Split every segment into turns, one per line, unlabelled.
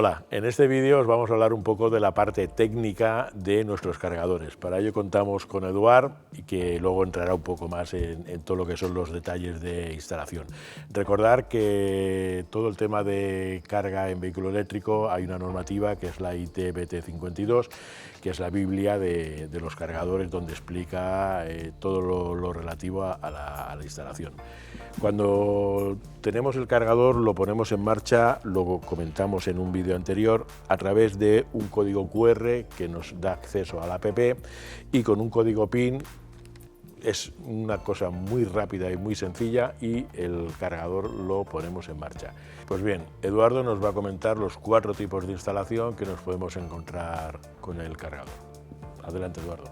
Hola, en este vídeo os vamos a hablar un poco de la parte técnica de nuestros cargadores. Para ello contamos con Eduard, y que luego entrará un poco más en todo lo que son los detalles de instalación. Recordar que todo el tema de carga en vehículo eléctrico hay una normativa que es la ITBT 52, que es la Biblia de los cargadores, donde explica todo lo relativo a la instalación. Cuando tenemos el cargador lo ponemos en marcha, lo comentamos en un vídeo anterior, a través de un código QR que nos da acceso a la app, y con un código PIN. Es una cosa muy rápida y muy sencilla y el cargador lo ponemos en marcha. Pues bien, Eduardo nos va a comentar los 4 tipos de instalación que nos podemos encontrar con el cargador. Adelante, Eduardo.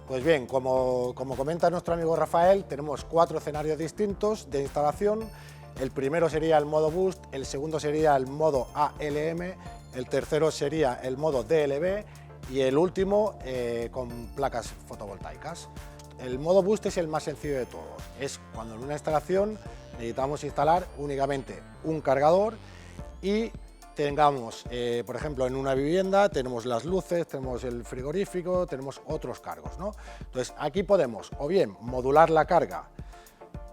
Pues bien, como comenta nuestro amigo Rafael, tenemos 4 escenarios distintos de instalación. El primero sería el modo Boost, el segundo sería el modo ALM, el tercero sería el modo DLB y el último con placas fotovoltaicas. El modo Boost es el más sencillo de todos. Es cuando en una instalación necesitamos instalar únicamente un cargador y tengamos, por ejemplo, en una vivienda tenemos las luces, tenemos el frigorífico, tenemos otros cargos, ¿no? Entonces aquí podemos o bien modular la carga.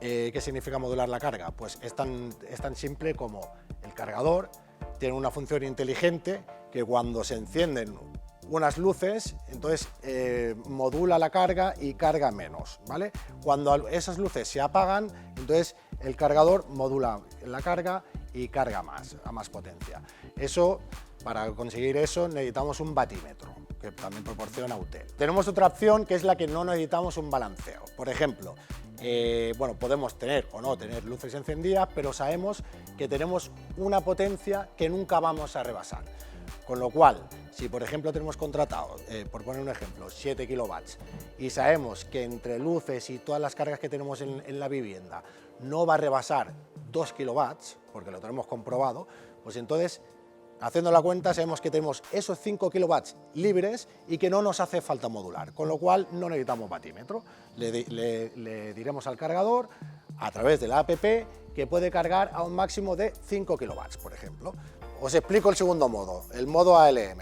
¿Qué significa modular la carga? Pues es tan simple como el cargador tiene una función inteligente que cuando se encienden unas luces, entonces modula la carga y carga menos, ¿vale? Cuando esas luces se apagan, entonces el cargador modula la carga y carga más, a más potencia. Para conseguir eso necesitamos un batímetro, que también proporciona UTEL. Tenemos otra opción que es la que no necesitamos un balanceo. Por ejemplo, bueno, podemos tener o no tener luces encendidas, pero sabemos que tenemos una potencia que nunca vamos a rebasar. Con lo cual, si por ejemplo tenemos contratado, por poner un ejemplo, 7 kilovatios y sabemos que entre luces y todas las cargas que tenemos en la vivienda no va a rebasar 2 kilovatios, porque lo tenemos comprobado, pues entonces, haciendo la cuenta, sabemos que tenemos esos 5 kilovatios libres y que no nos hace falta modular, con lo cual no necesitamos batímetro. Le diremos al cargador, a través de la app, que puede cargar a un máximo de 5 kilovatios, por ejemplo. Os explico el segundo modo, el modo ALM.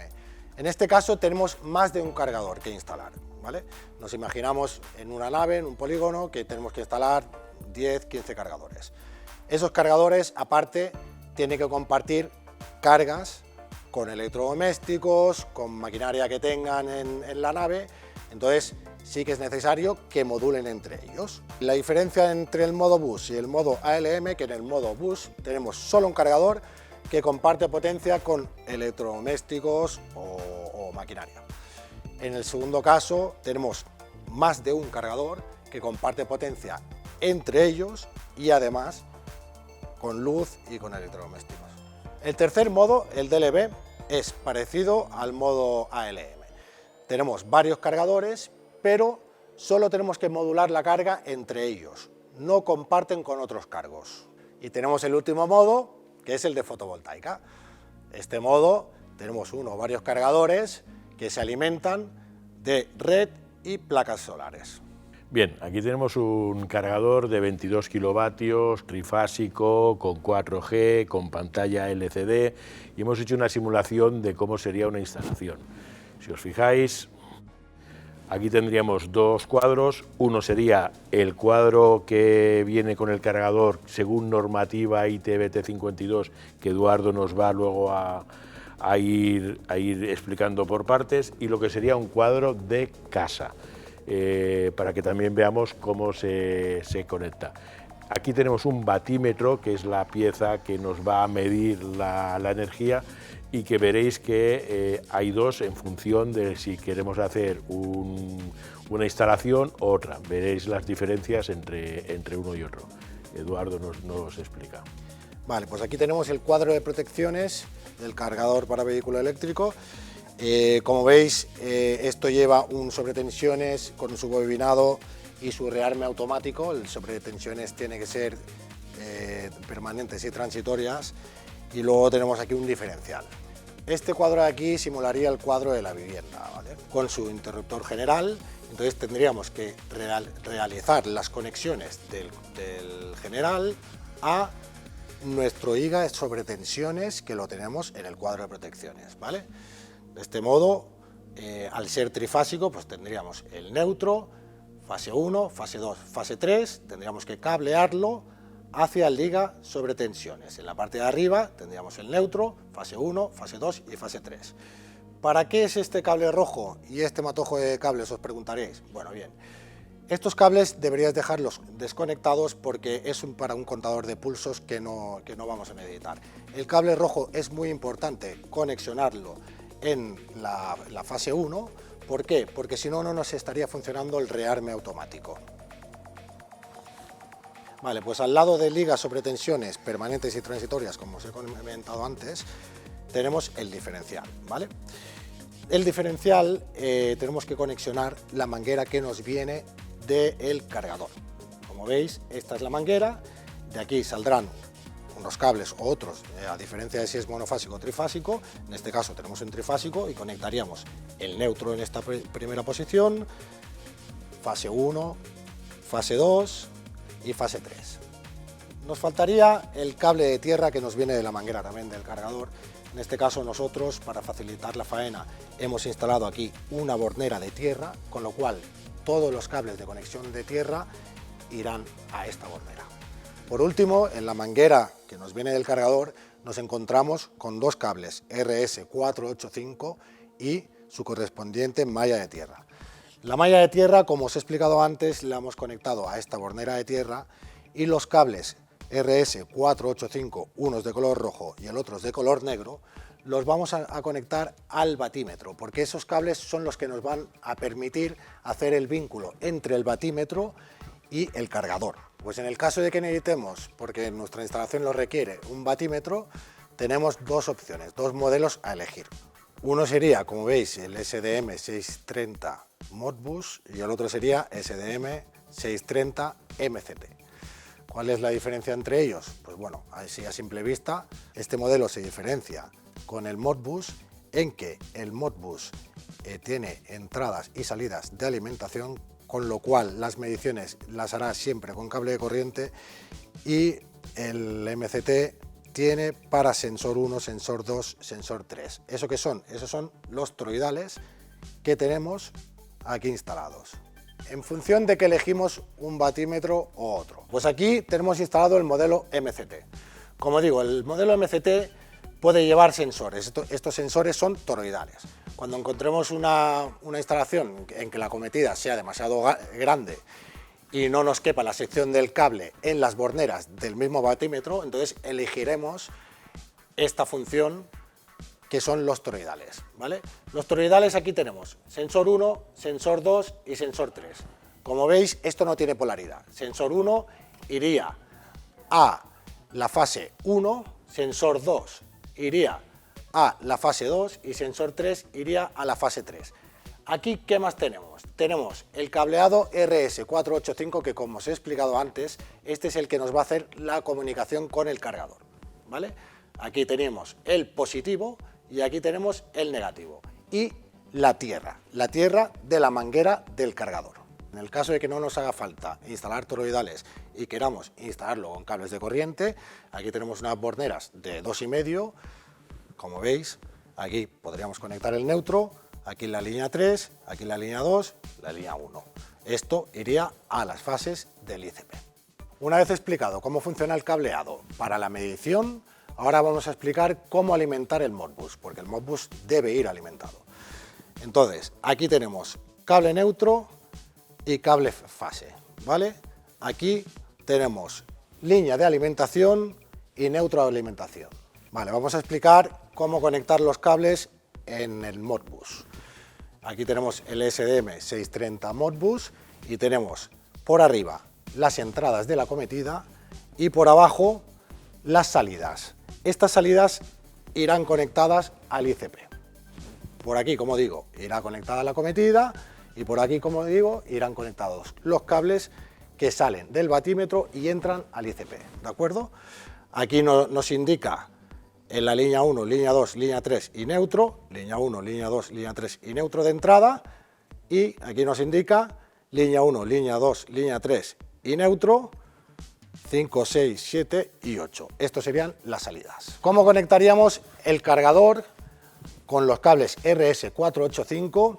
En este caso tenemos más de un cargador que instalar, ¿vale? Nos imaginamos en una nave, en un polígono, que tenemos que instalar 10, 15 cargadores. Esos cargadores, aparte, tienen que compartir cargas con electrodomésticos, con maquinaria que tengan en la nave, entonces sí que es necesario que modulen entre ellos. La diferencia entre el modo Bus y el modo ALM, que en el modo Bus tenemos solo un cargador que comparte potencia con electrodomésticos o maquinaria. En el segundo caso tenemos más de un cargador que comparte potencia entre ellos y además con luz y con electrodomésticos. El tercer modo, el DLB, es parecido al modo ALM. Tenemos varios cargadores, pero solo tenemos que modular la carga entre ellos, no comparten con otros cargos. Y tenemos el último modo, que es el de fotovoltaica. Este modo tenemos varios cargadores que se alimentan de red y placas solares.
Bien, aquí tenemos un cargador de 22 kilovatios, trifásico, con 4G, con pantalla LCD, y hemos hecho una simulación de cómo sería una instalación. Si os fijáis, aquí tendríamos 2 cuadros. Uno sería el cuadro que viene con el cargador según normativa ITBT 52, que Eduardo nos va luego a ir explicando por partes, y lo que sería un cuadro de casa. Para que también veamos cómo se conecta. Aquí tenemos un batímetro, que es la pieza que nos va a medir la energía, y que veréis que hay 2 en función de si queremos hacer una instalación u otra. Veréis las diferencias entre uno y otro. Eduardo nos explica.
Vale, pues aquí tenemos el cuadro de protecciones del cargador para vehículo eléctrico. Como veis, esto lleva un sobretensiones con su bobinado y su rearme automático. El sobretensiones tiene que ser permanentes y transitorias, y luego tenemos aquí un diferencial. Este cuadro de aquí simularía el cuadro de la vivienda, ¿vale? Con su interruptor general. Entonces tendríamos que realizar las conexiones del general a nuestro IGA sobre tensiones que lo tenemos en el cuadro de protecciones, ¿vale? De este modo, al ser trifásico, pues tendríamos el neutro, fase 1, fase 2, fase 3, tendríamos que cablearlo hacia el IGA sobre tensiones. En la parte de arriba tendríamos el neutro, fase 1, fase 2 y fase 3. ¿Para qué es este cable rojo y este matojo de cables? Os preguntaréis. Bueno, bien, estos cables deberíais dejarlos desconectados porque es para un contador de pulsos que no vamos a necesitar. El cable rojo es muy importante conexionarlo en la fase 1. ¿Por qué? Porque si no, no nos estaría funcionando el rearme automático. Vale, pues al lado del IGA sobre tensiones permanentes y transitorias, como os he comentado antes, tenemos el diferencial, ¿vale? El diferencial tenemos que conexionar la manguera que nos viene del cargador. Como veis, esta es la manguera, de aquí saldrán unos cables o otros, a diferencia de si es monofásico o trifásico. En este caso tenemos un trifásico y conectaríamos el neutro en esta primera posición, fase 1, fase 2 y fase 3. Nos faltaría el cable de tierra que nos viene de la manguera también del cargador. En este caso nosotros, para facilitar la faena, hemos instalado aquí una bornera de tierra, con lo cual todos los cables de conexión de tierra irán a esta bornera. Por último, en la manguera que nos viene del cargador nos encontramos con dos cables RS485 y su correspondiente malla de tierra. La malla de tierra, como os he explicado antes, la hemos conectado a esta bornera de tierra y los cables RS485, uno es de color rojo y el otro es de color negro, los vamos a conectar al batímetro, porque esos cables son los que nos van a permitir hacer el vínculo entre el batímetro y el cargador. Pues en el caso de que necesitemos, porque nuestra instalación lo requiere, un batímetro, tenemos dos opciones, dos modelos a elegir. Uno sería, como veis, el SDM630 Modbus y el otro sería SDM630 MCT. ¿Cuál es la diferencia entre ellos? Pues bueno, así a simple vista, este modelo se diferencia con el Modbus en que el Modbus tiene entradas y salidas de alimentación, con lo cual las mediciones las hará siempre con cable de corriente, y el MCT tiene para sensor 1, sensor 2, sensor 3. ¿Eso qué son? Esos son los toroidales que tenemos aquí instalados, en función de que elegimos un batímetro u otro. Pues aquí tenemos instalado el modelo MCT. Como digo, el modelo MCT puede llevar sensores. Estos sensores son toroidales. Cuando encontremos una instalación en que la cometida sea demasiado grande y no nos quepa la sección del cable en las borneras del mismo batímetro, entonces elegiremos esta función, que son los toroidales, ¿vale? Los toroidales, aquí tenemos sensor 1, sensor 2 y sensor 3. Como veis, esto no tiene polaridad. Sensor 1 iría a la fase 1, sensor 2 iría a la fase 2 y sensor 3 iría a la fase 3. Aquí, ¿qué más tenemos? Tenemos el cableado RS485, que como os he explicado antes, este es el que nos va a hacer la comunicación con el cargador, ¿vale? Aquí tenemos el positivo y aquí tenemos el negativo. Y la tierra de la manguera del cargador. En el caso de que no nos haga falta instalar toroidales y queramos instalarlo con cables de corriente, aquí tenemos unas borneras de 2,5, como veis, aquí podríamos conectar el neutro, aquí la línea 3, aquí la línea 2, la línea 1. Esto iría a las fases del ICP. Una vez explicado cómo funciona el cableado para la medición, ahora vamos a explicar cómo alimentar el Modbus, porque el Modbus debe ir alimentado. Entonces, aquí tenemos cable neutro y cable fase, ¿vale? Aquí tenemos línea de alimentación y neutro de alimentación. Vale, vamos a explicar cómo conectar los cables en el Modbus. Aquí tenemos el SDM630 Modbus y tenemos por arriba las entradas de la cometida y por abajo las salidas. Estas salidas irán conectadas al ICP. Por aquí, como digo, irá conectada la cometida y por aquí, como digo, irán conectados los cables que salen del batímetro y entran al ICP, ¿de acuerdo? Aquí nos indica en la línea 1, línea 2, línea 3 y neutro, línea 1, línea 2, línea 3 y neutro de entrada, y aquí nos indica línea 1, línea 2, línea 3 y neutro, 5, 6, 7 y 8. Estos serían las salidas. ¿Cómo conectaríamos el cargador con los cables RS485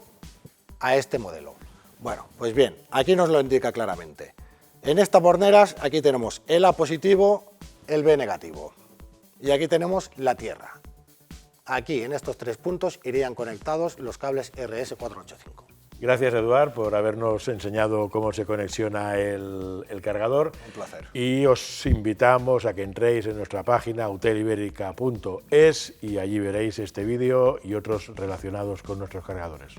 a este modelo? Bueno, pues bien, aquí nos lo indica claramente. En estas borneras, aquí tenemos el A positivo, el B negativo. Y aquí tenemos la tierra. Aquí, en estos 3 puntos, irían conectados los cables RS485.
Gracias, Eduard, por habernos enseñado cómo se conexiona el cargador.
Un placer.
Y os invitamos a que entréis en nuestra página hoteliberica.es y allí veréis este vídeo y otros relacionados con nuestros cargadores.